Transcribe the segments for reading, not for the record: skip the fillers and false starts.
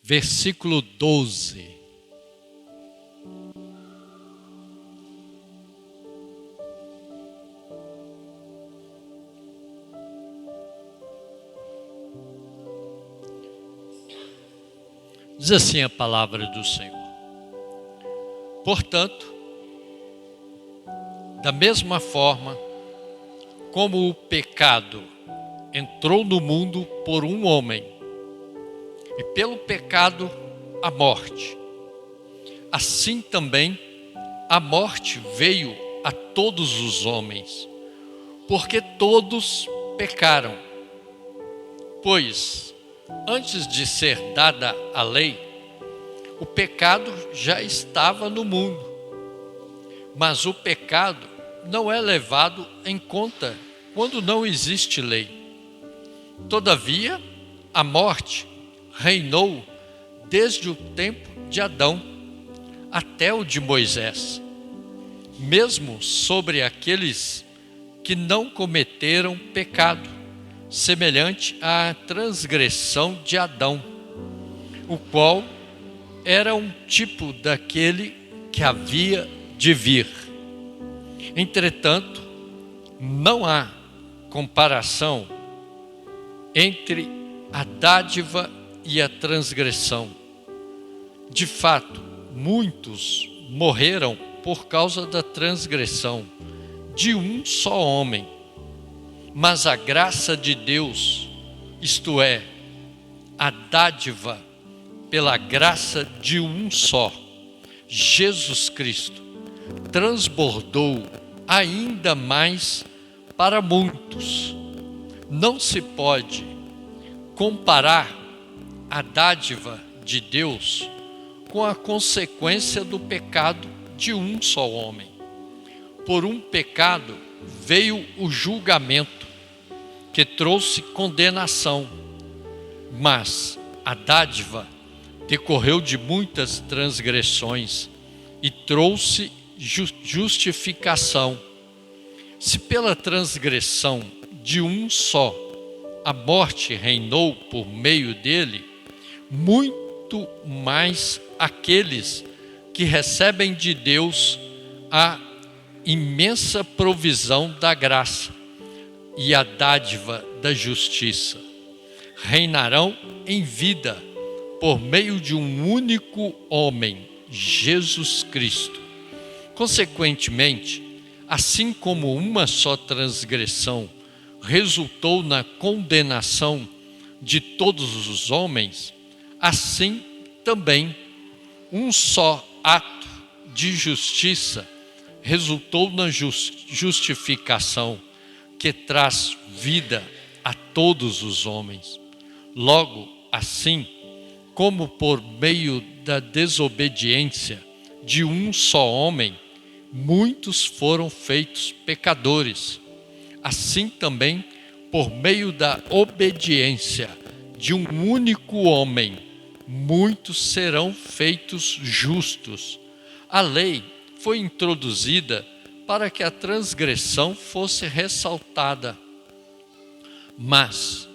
versículo 12. Diz assim a palavra do Senhor: portanto, da mesma forma como o pecado entrou no mundo por um homem, e pelo pecado a morte, assim também a morte veio a todos os homens, porque todos pecaram. Pois, antes de ser dada a lei, o pecado já estava no mundo, mas o pecado não é levado em conta quando não existe lei. Todavia, a morte reinou desde o tempo de Adão até o de Moisés, mesmo sobre aqueles que não cometeram pecado, semelhante à transgressão de Adão, o qual era um tipo daquele que havia de vir. Entretanto, não há comparação entre a dádiva e a transgressão. De fato, muitos morreram por causa da transgressão de um só homem. Mas a graça de Deus, isto é, a dádiva pela graça de um só, Jesus Cristo, transbordou ainda mais para muitos. Não se pode comparar a dádiva de Deus com a consequência do pecado de um só homem. Por um pecado veio o julgamento, que trouxe condenação, mas a dádiva decorreu de muitas transgressões e trouxe justificação. Se pela transgressão de um só a morte reinou por meio dele, muito mais aqueles que recebem de Deus a imensa provisão da graça e a dádiva da justiça reinarão em vida por meio de um único homem, Jesus Cristo. Consequentemente, assim como uma só transgressão resultou na condenação de todos os homens, assim também um só ato de justiça resultou na justificação, que traz vida a todos os homens. Logo, assim como por meio da desobediência de um só homem, muitos foram feitos pecadores, assim também por meio da obediência de um único homem, muitos serão feitos justos. A lei foi introduzida para que a transgressão fosse ressaltada. Mas,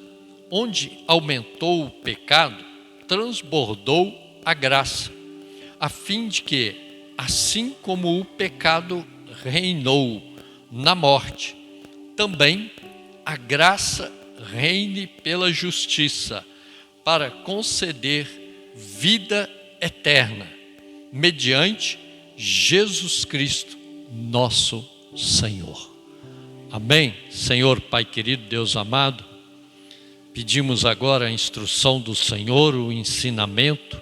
onde aumentou o pecado, transbordou a graça, a fim de que, assim como o pecado reinou na morte, também a graça reine pela justiça, para conceder vida eterna, mediante Jesus Cristo, nosso Senhor. Amém? Senhor, Pai querido, Deus amado, pedimos agora a instrução do Senhor, o ensinamento,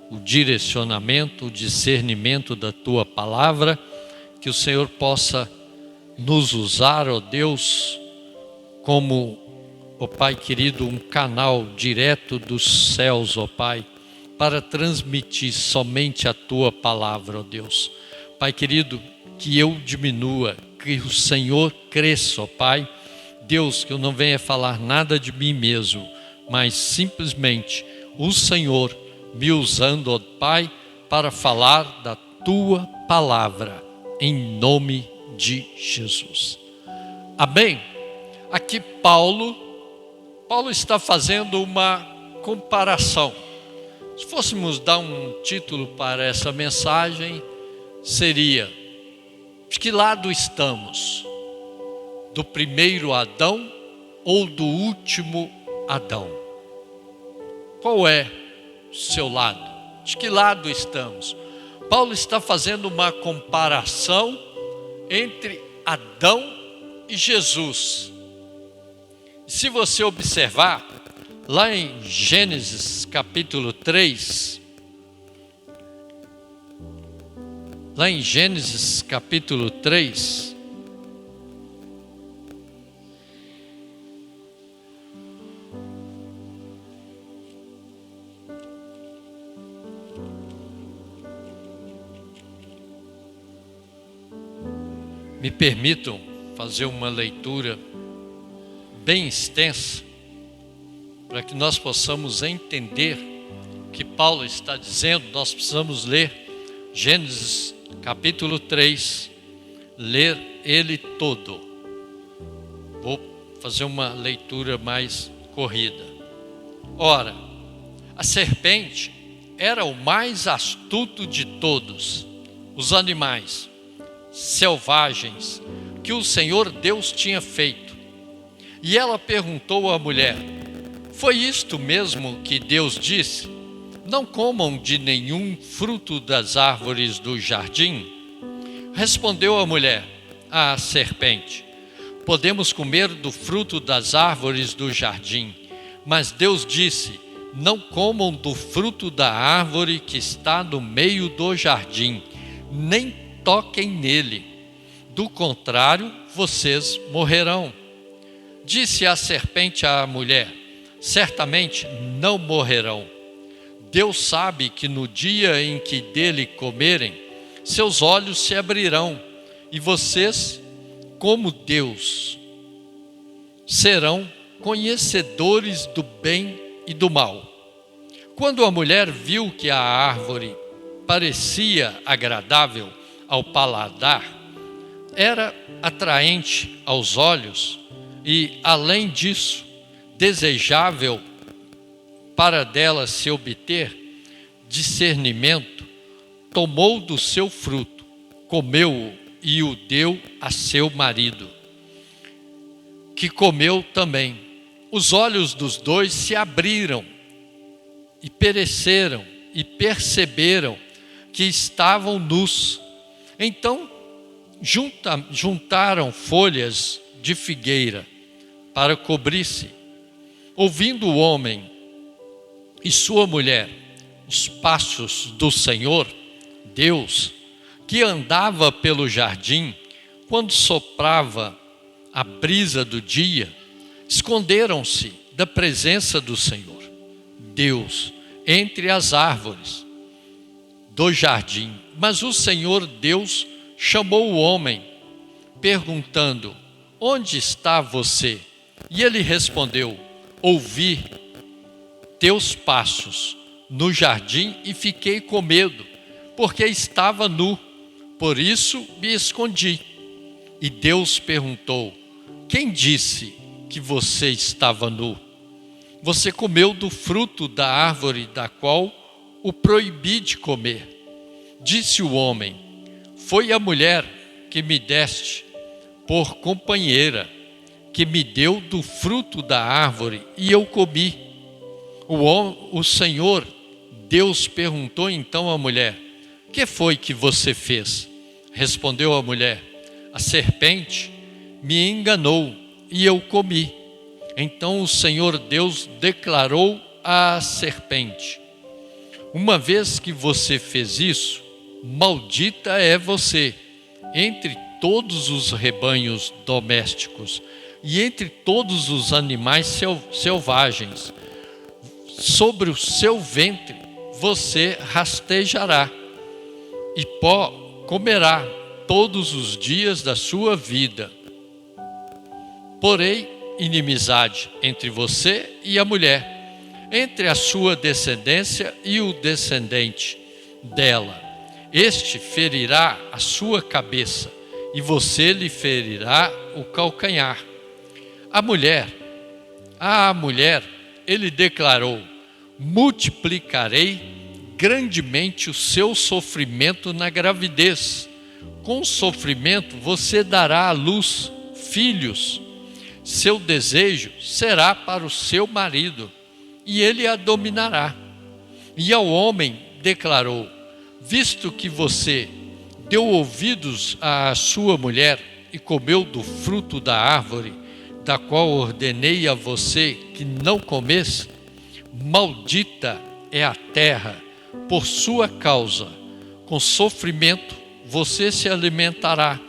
o direcionamento, o discernimento da Tua palavra, que o Senhor possa nos usar, ó Deus, como, ó Pai querido, um canal direto dos céus, ó Pai, para transmitir somente a Tua palavra, ó Deus. Pai querido, que eu diminua, que o Senhor cresça, ó Pai. Deus, que eu não venha falar nada de mim mesmo, mas simplesmente o Senhor me usando, ó Pai, para falar da Tua palavra, em nome de Jesus. Amém? Aqui Paulo está fazendo uma comparação Se fôssemos dar um título para essa mensagem, seria: de que lado estamos? Do primeiro Adão ou do último Adão? Qual é o seu lado? De que lado estamos? Paulo está fazendo uma comparação entre Adão e Jesus. Se você observar, lá em Gênesis capítulo 3, me permitam fazer uma leitura bem extensa, para que nós possamos entender o que Paulo está dizendo. Nós precisamos ler Gênesis capítulo 3, ler ele todo. Vou fazer uma leitura mais corrida. Ora, a serpente era o mais astuto de todos os animais selvagens que o Senhor Deus tinha feito. E ela perguntou à mulher: foi isto mesmo que Deus disse? Não comam de nenhum fruto das árvores do jardim? Respondeu a mulher à serpente: podemos comer do fruto das árvores do jardim, mas Deus disse: não comam do fruto da árvore que está no meio do jardim, nem toquem nele, do contrário, vocês morrerão. Disse a serpente à mulher: certamente não morrerão. Deus sabe que no dia em que dele comerem, seus olhos se abrirão, e vocês, como Deus, serão conhecedores do bem e do mal. Quando a mulher viu que a árvore parecia agradável ao paladar, era atraente aos olhos e, além disso, desejável para dela se obter discernimento, tomou do seu fruto, comeu-o e o deu a seu marido, que comeu também. Os olhos dos dois se abriram e pereceram e perceberam que estavam nus. Então juntaram folhas de figueira para cobrir-se. Ouvindo o homem e sua mulher os passos do Senhor Deus, que andava pelo jardim, quando soprava a brisa do dia, esconderam-se da presença do Senhor Deus entre as árvores do jardim. Mas o Senhor Deus chamou o homem, perguntando: onde está você? E ele respondeu: ouvi teus passos no jardim e fiquei com medo, porque estava nu, por isso me escondi. E Deus perguntou: quem disse que você estava nu? Você comeu do fruto da árvore da qual o proibi de comer. Disse o homem: foi a mulher que me deste por companheira, que me deu do fruto da árvore e eu comi. O Senhor Deus perguntou então à mulher: que foi que você fez? Respondeu a mulher: a serpente me enganou e eu comi. Então o Senhor Deus declarou à serpente: uma vez que você fez isso, maldita é você entre todos os rebanhos domésticos e entre todos os animais selvagens. Sobre o seu ventre você rastejará e pó comerá todos os dias da sua vida. Porém, inimizade entre você e a mulher, entre a sua descendência e o descendente dela. Este ferirá a sua cabeça e você lhe ferirá o calcanhar. À mulher, ele declarou: multiplicarei grandemente o seu sofrimento na gravidez. Com sofrimento você dará à luz filhos. Seu desejo será para o seu marido, e ele a dominará. E ao homem declarou: visto que você deu ouvidos à sua mulher e comeu do fruto da árvore, da qual ordenei a você que não comesse, maldita é a terra por sua causa. Com sofrimento você se alimentará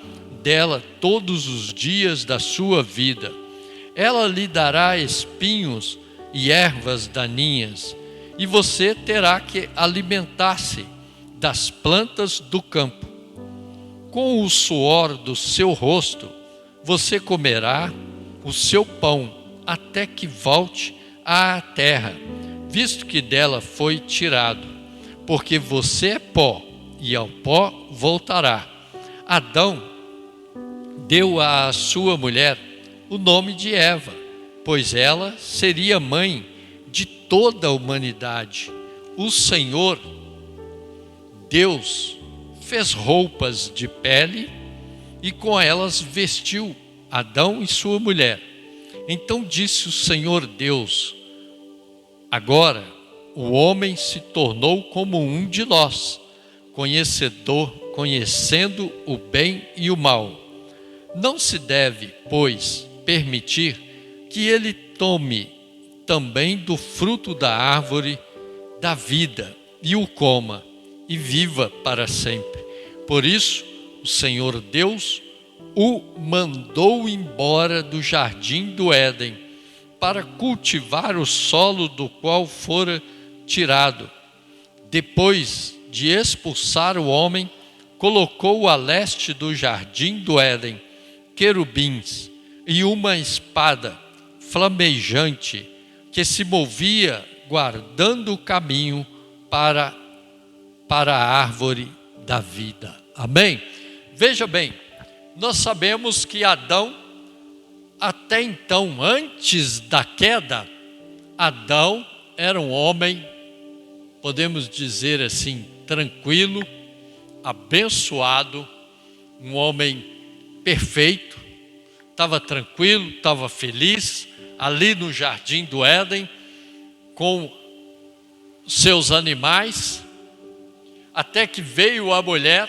dela todos os dias da sua vida. Ela lhe dará espinhos e ervas daninhas, e você terá que alimentar-se das plantas do campo. Com o suor do seu rosto você comerá o seu pão até que volte à terra, visto que dela foi tirado, porque você é pó e ao pó voltará. Adão deu à sua mulher o nome de Eva, pois ela seria mãe de toda a humanidade. O Senhor Deus fez roupas de pele e com elas vestiu Adão e sua mulher. Então disse o Senhor Deus: agora o homem se tornou como um de nós, conhecendo o bem e o mal. Não se deve, pois, permitir que ele tome também do fruto da árvore da vida e o coma e viva para sempre. Por isso, o Senhor Deus o mandou embora do jardim do Éden para cultivar o solo do qual fora tirado. Depois de expulsar o homem, colocou a leste do jardim do Éden querubins e uma espada flamejante que se movia guardando o caminho para a árvore da vida. Amém? Veja bem, nós sabemos que Adão, até então, antes da queda, Adão era um homem, podemos dizer assim, tranquilo, abençoado, um homem perfeito, estava tranquilo, estava feliz, ali no jardim do Éden, com seus animais, até que veio a mulher.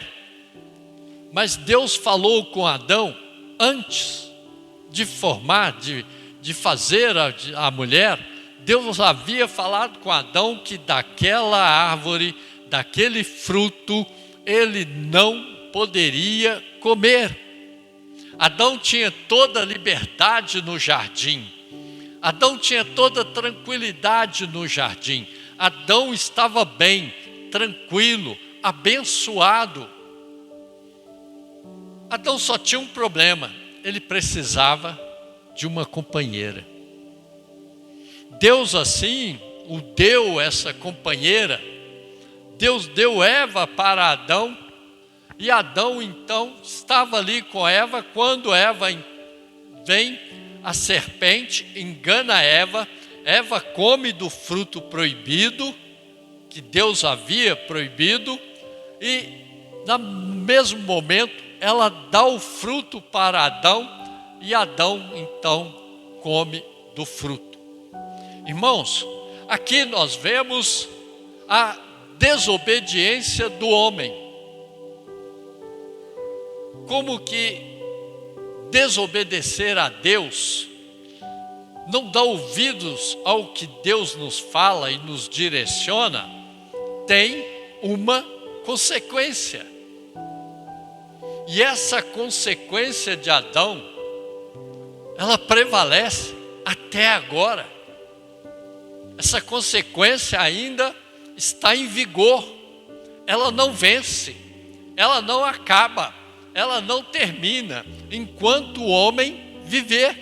Mas Deus falou com Adão antes de formar, de fazer a mulher. Deus havia falado com Adão que daquela árvore, daquele fruto, ele não poderia comer. Adão tinha toda a liberdade no jardim. Adão tinha toda a tranquilidade no jardim. Adão estava bem, tranquilo, abençoado. Adão só tinha um problema: ele precisava de uma companheira. Deus assim o deu essa companheira. Deus deu Eva para Adão, e Adão então estava ali com Eva. Quando Eva vem, a serpente engana Eva, Eva come do fruto proibido, que Deus havia proibido, e no mesmo momento ela dá o fruto para Adão, e Adão então come do fruto. Irmãos, aqui nós vemos a desobediência do homem. Como que desobedecer a Deus, não dar ouvidos ao que Deus nos fala e nos direciona, tem uma consequência. E essa consequência de Adão, ela prevalece até agora. Essa consequência ainda está em vigor. Ela não vence, ela não acaba, ela não termina enquanto o homem viver.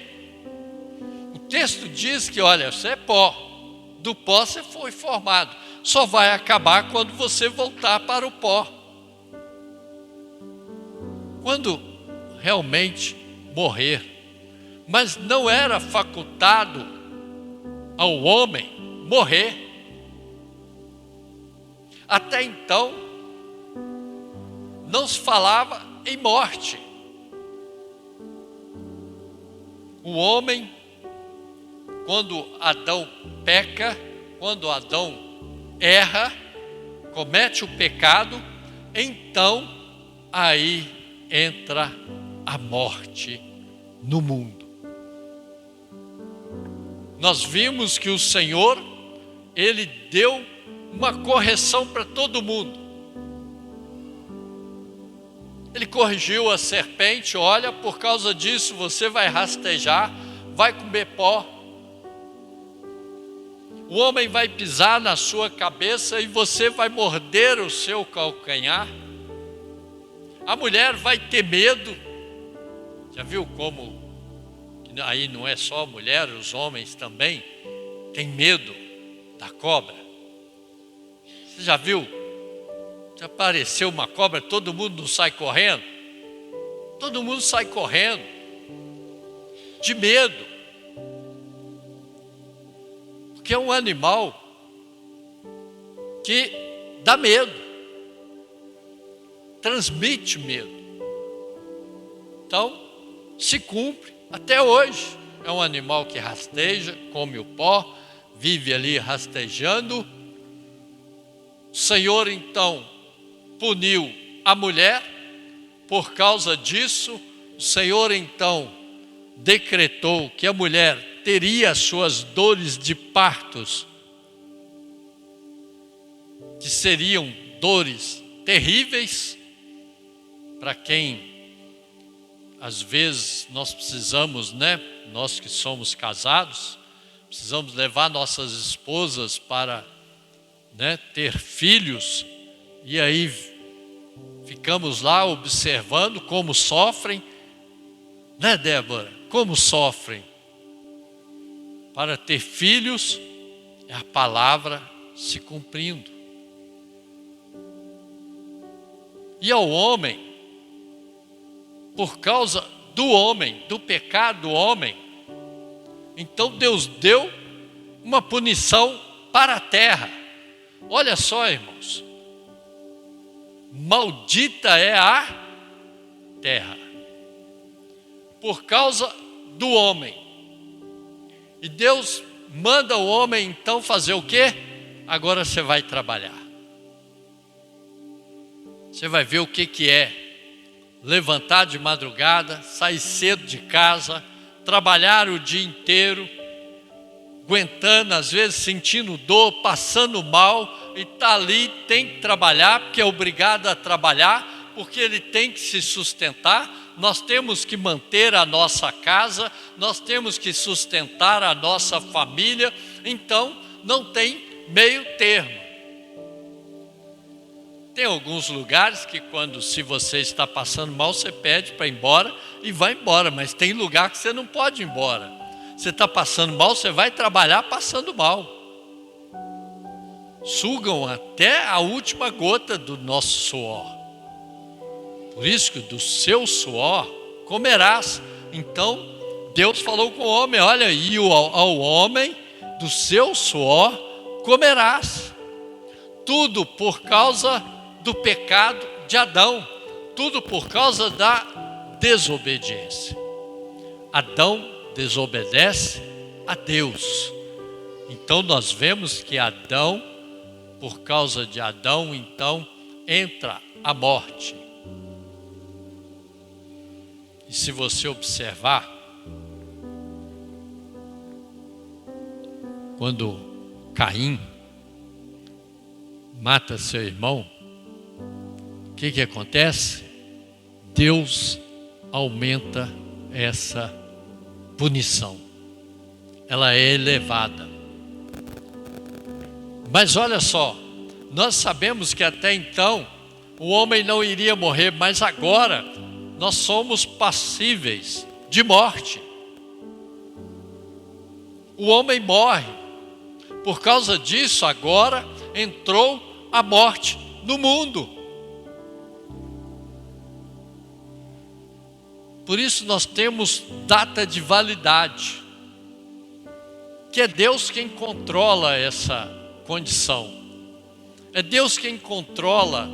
O texto diz que, olha, você é pó, do pó você foi formado, só vai acabar quando você voltar para o pó. Quando realmente morrer. Mas não era facultado ao homem morrer. Até então, não se falava em morte. O homem, quando Adão peca, quando Adão erra, comete o pecado, então aí entra a morte no mundo. Nós vimos que o Senhor, Ele deu uma correção para todo mundo. Ele corrigiu a serpente: olha, por causa disso você vai rastejar, vai comer pó. O homem vai pisar na sua cabeça e você vai morder o seu calcanhar. A mulher vai ter medo. Já viu como aí não é só a mulher, os homens também têm medo da cobra? Você já viu? Se apareceu uma cobra, todo mundo não sai correndo? Todo mundo sai correndo de medo. Porque é um animal que dá medo, transmite medo. Então, se cumpre até hoje. É um animal que rasteja, come o pó, vive ali rastejando. O Senhor então puniu a mulher. Por causa disso, o Senhor então decretou que a mulher teria suas dores de partos, que seriam dores terríveis. Para quem às vezes nós precisamos, nós que somos casados, precisamos levar nossas esposas para ter filhos, e aí ficamos lá observando como sofrem, Débora? Como sofrem para ter filhos. É a palavra se cumprindo. E ao homem, por causa do homem, do pecado do homem, então Deus deu uma punição para a terra. Olha só, irmãos, maldita é a terra, por causa do homem. E Deus manda o homem então fazer o quê? Agora você vai trabalhar. Você vai ver o que é levantar de madrugada, sair cedo de casa, trabalhar o dia inteiro, aguentando, às vezes sentindo dor, passando mal, e está ali, tem que trabalhar, porque é obrigado a trabalhar, porque ele tem que se sustentar. Nós temos que manter a nossa casa, nós temos que sustentar a nossa família, então não tem meio termo. Tem alguns lugares que se você está passando mal, você pede para ir embora e vai embora, mas tem lugar que você não pode ir embora. Você está passando mal, você vai trabalhar passando mal. Sugam até a última gota do nosso suor. Por isso que do seu suor comerás. Então Deus falou com o homem: olha, e ao homem do seu suor comerás. Tudo por causa do pecado de Adão, tudo por causa da desobediência. Adão desobedece a Deus. Então nós vemos que Adão, por causa de Adão, então entra a morte. E se você observar, quando Caim mata seu irmão, o que acontece? Deus aumenta essa punição. Ela é elevada. Mas olha só, nós sabemos que até então o homem não iria morrer, mas agora nós somos passíveis de morte. O homem morre. Por causa disso, agora entrou a morte no mundo. Por isso nós temos data de validade, que é Deus quem controla essa condição. É Deus quem controla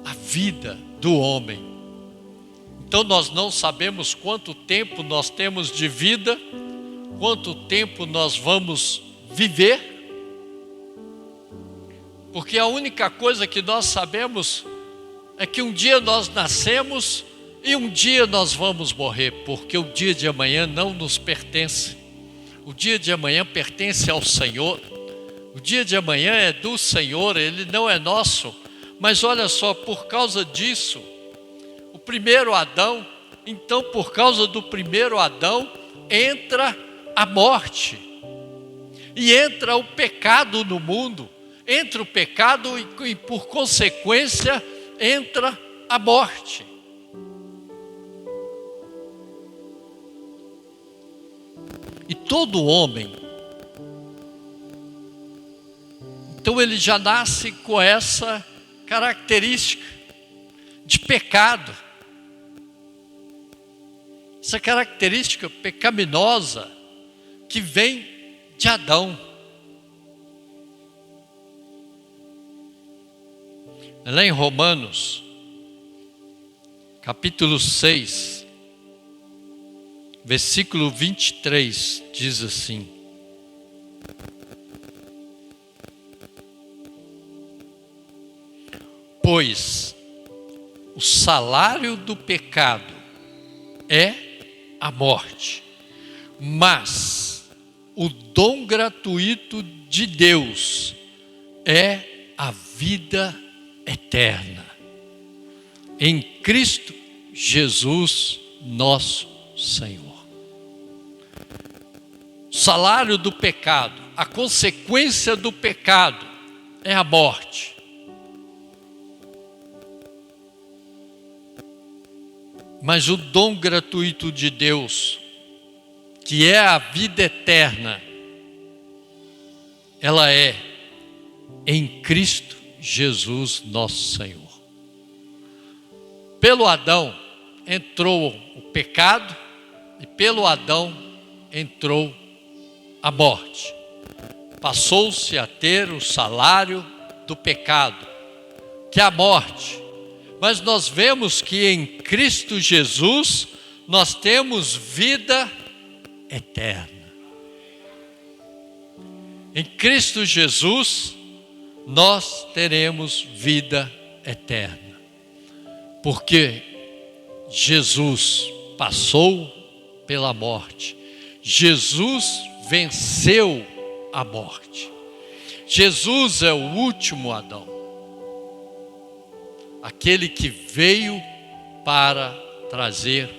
a vida do homem. Então nós não sabemos quanto tempo nós temos de vida, quanto tempo nós vamos viver, porque a única coisa que nós sabemos é que um dia nós nascemos e um dia nós vamos morrer, porque o dia de amanhã não nos pertence. O dia de amanhã pertence ao Senhor. O dia de amanhã é do Senhor, ele não é nosso. Mas olha só, por causa disso, o primeiro Adão, então por causa do primeiro Adão, entra a morte. E entra o pecado no mundo. Entra o pecado e por consequência, entra a morte. E todo homem, então ele já nasce com essa característica de pecado. Essa característica pecaminosa que vem de Adão. Lá em Romanos, capítulo 6, versículo 23, diz assim: pois o salário do pecado é a morte, mas o dom gratuito de Deus é a vida eterna, em Cristo Jesus, nosso Senhor. O salário do pecado, a consequência do pecado é a morte. Mas o dom gratuito de Deus, que é a vida eterna, ela é em Cristo Jesus, nosso Senhor. Pelo Adão entrou o pecado e pelo Adão entrou a morte. Passou-se a ter o salário do pecado, que é a morte. Mas nós vemos que em Cristo Jesus nós temos vida eterna. Em Cristo Jesus nós teremos vida eterna, porque Jesus passou pela morte, Jesus venceu a morte. Jesus é o último Adão, aquele que veio para trazer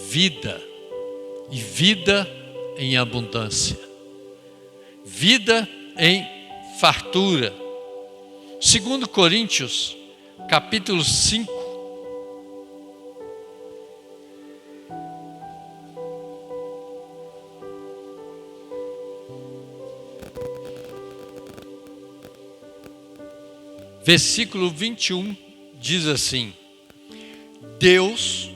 vida, e vida em abundância, vida em fartura. 2 Coríntios, capítulo 5, versículo 21, diz assim: Deus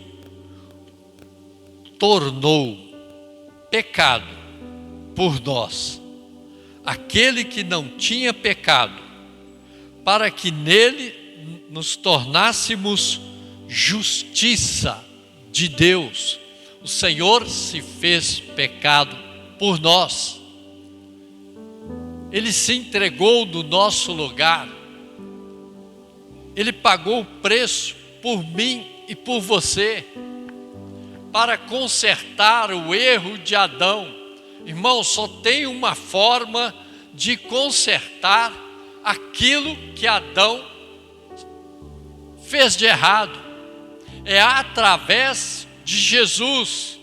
tornou pecado por nós aquele que não tinha pecado, para que nele nos tornássemos justiça de Deus. O Senhor se fez pecado por nós. Ele se entregou no nosso lugar. Ele pagou o preço por mim e por você, para consertar o erro de Adão. Irmão, só tem uma forma de consertar aquilo que Adão fez de errado. É através de Jesus.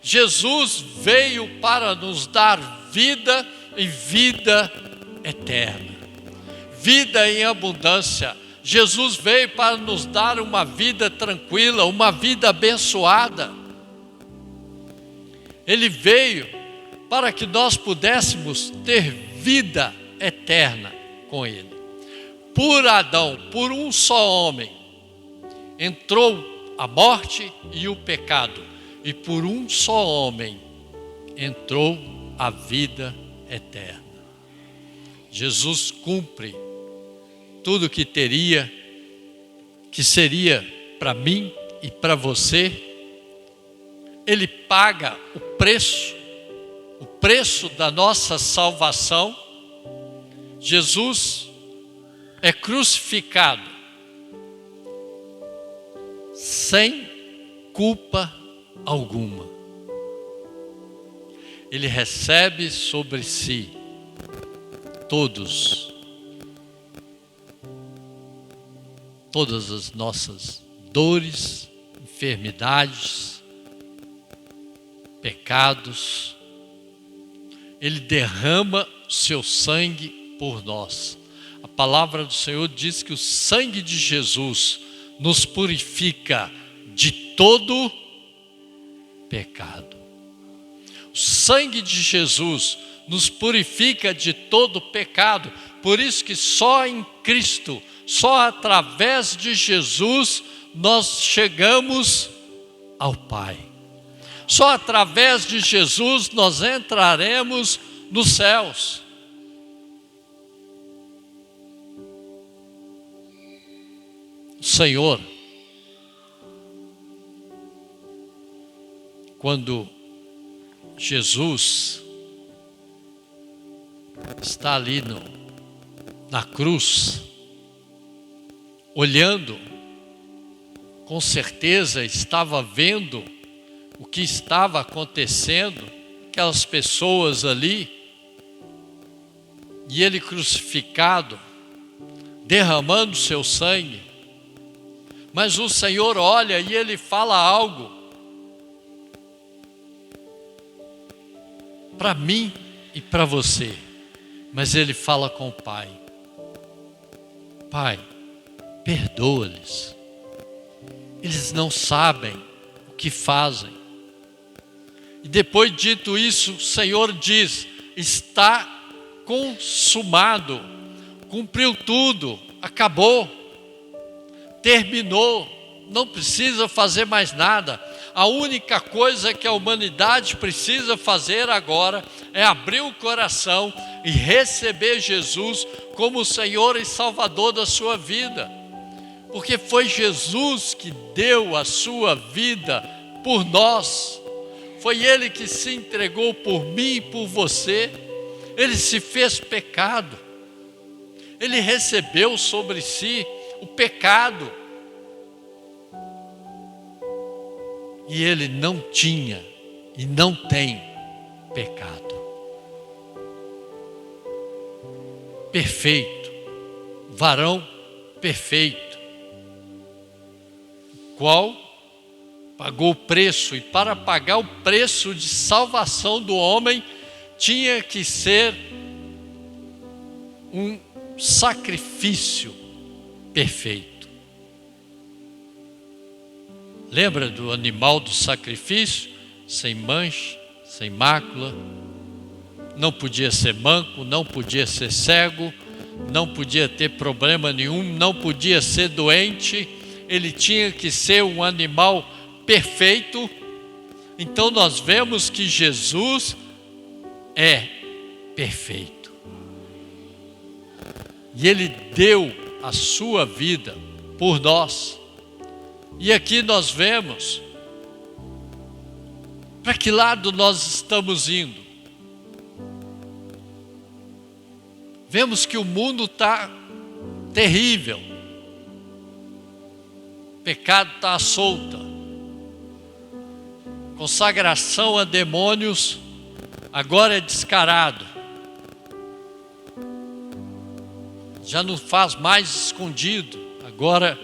Jesus veio para nos dar vida e vida eterna, vida em abundância. Jesus veio para nos dar uma vida tranquila, uma vida abençoada. Ele veio para que nós pudéssemos ter vida eterna com Ele. Por Adão, por um só homem, entrou a morte e o pecado, e por um só homem entrou a vida eterna. Jesus cumpre tudo que teria, que seria para mim e para você. Ele paga o preço da nossa salvação. Jesus é crucificado sem culpa alguma. Ele recebe sobre si todas as nossas dores, enfermidades, pecados. Ele derrama o seu sangue por nós. A palavra do Senhor diz que o sangue de Jesus nos purifica de todo pecado. O sangue de Jesus nos purifica de todo pecado. Por isso que só em Cristo, só através de Jesus, nós chegamos ao Pai. Só através de Jesus nós entraremos nos céus. O Senhor, quando Jesus está ali na cruz, olhando, com certeza estava vendo o que estava acontecendo, aquelas pessoas ali, e ele crucificado, derramando seu sangue. Mas o Senhor olha e ele fala algo para mim e para você. Mas ele fala com o Pai: Pai, perdoa-lhes. Eles não sabem o que fazem. E depois dito isso, o Senhor diz: está consumado, cumpriu tudo, acabou, terminou, não precisa fazer mais nada. A única coisa que a humanidade precisa fazer agora é abrir o coração e receber Jesus como o Senhor e Salvador da sua vida. Porque foi Jesus que deu a sua vida por nós. Foi Ele que se entregou por mim e por você. Ele se fez pecado. Ele recebeu sobre si o pecado. E Ele não tinha e não tem pecado. Perfeito, varão perfeito, qual pagou o preço, e para pagar o preço de salvação do homem, tinha que ser um sacrifício perfeito. Lembra do animal do sacrifício? Sem mancha, sem mácula, não podia ser manco, não podia ser cego, não podia ter problema nenhum, não podia ser doente. Ele tinha que ser um animal perfeito. Então nós vemos que Jesus é perfeito. E Ele deu a sua vida por nós. E aqui nós vemos para que lado nós estamos indo. Vemos que o mundo está terrível. O pecado está à solta. Consagração a demônios agora é descarado. Já não faz mais escondido. Agora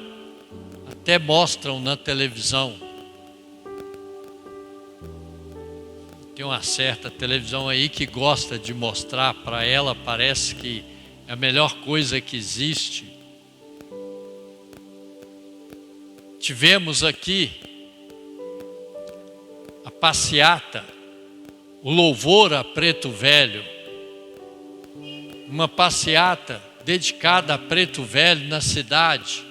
até mostram na televisão. Tem uma certa televisão aí que gosta de mostrar, para ela parece que é a melhor coisa que existe. Tivemos aqui a passeata, o louvor a Preto Velho, uma passeata dedicada a Preto Velho na cidade.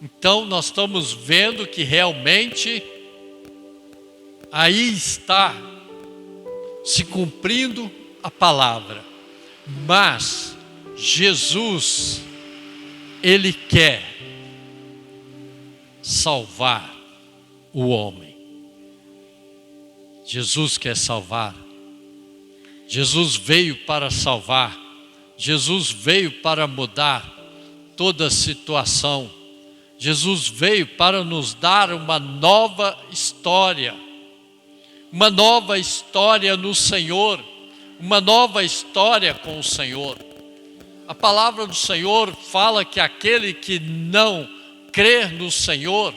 Então nós estamos vendo que realmente aí está se cumprindo a palavra. Mas Jesus Ele quer salvar o homem. Jesus quer salvar. Jesus veio para salvar. Jesus veio para mudar toda a situação. Jesus veio para nos dar uma nova história. Uma nova história no Senhor. Uma nova história com o Senhor. A palavra do Senhor fala que aquele que não crer no Senhor,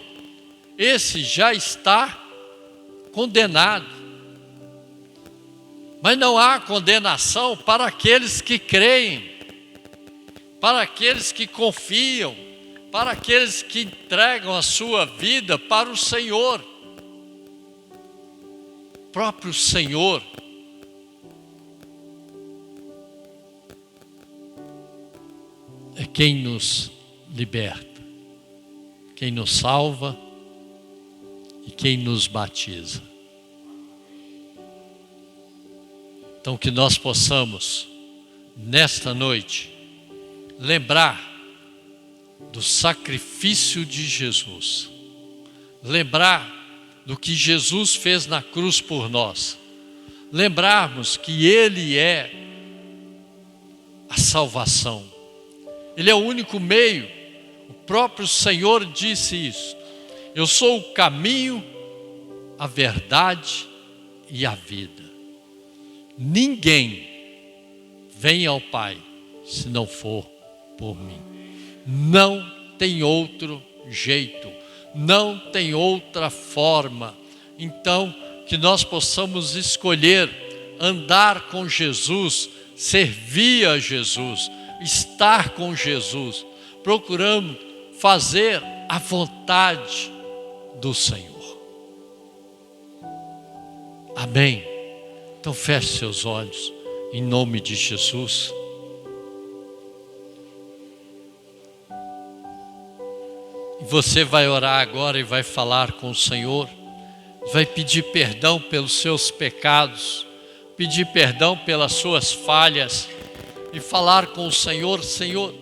esse já está condenado. Mas não há condenação para aqueles que creem, para aqueles que confiam, para aqueles que entregam a sua vida para o Senhor. O próprio Senhor é quem nos liberta, quem nos salva e quem nos batiza. Então que nós possamos, nesta noite, lembrar do sacrifício de Jesus, lembrar do que Jesus fez na cruz por nós, lembrarmos que Ele é a salvação, Ele é o único meio. O próprio Senhor disse isso: eu sou o caminho, a verdade e a vida. Ninguém vem ao Pai se não for por mim. Não tem outro jeito, não tem outra forma. Então, que nós possamos escolher andar com Jesus, servir a Jesus, estar com Jesus, procurando fazer a vontade do Senhor. Amém? Então feche seus olhos, em nome de Jesus. E você vai orar agora e vai falar com o Senhor, vai pedir perdão pelos seus pecados, pedir perdão pelas suas falhas, e falar com o Senhor: Senhor,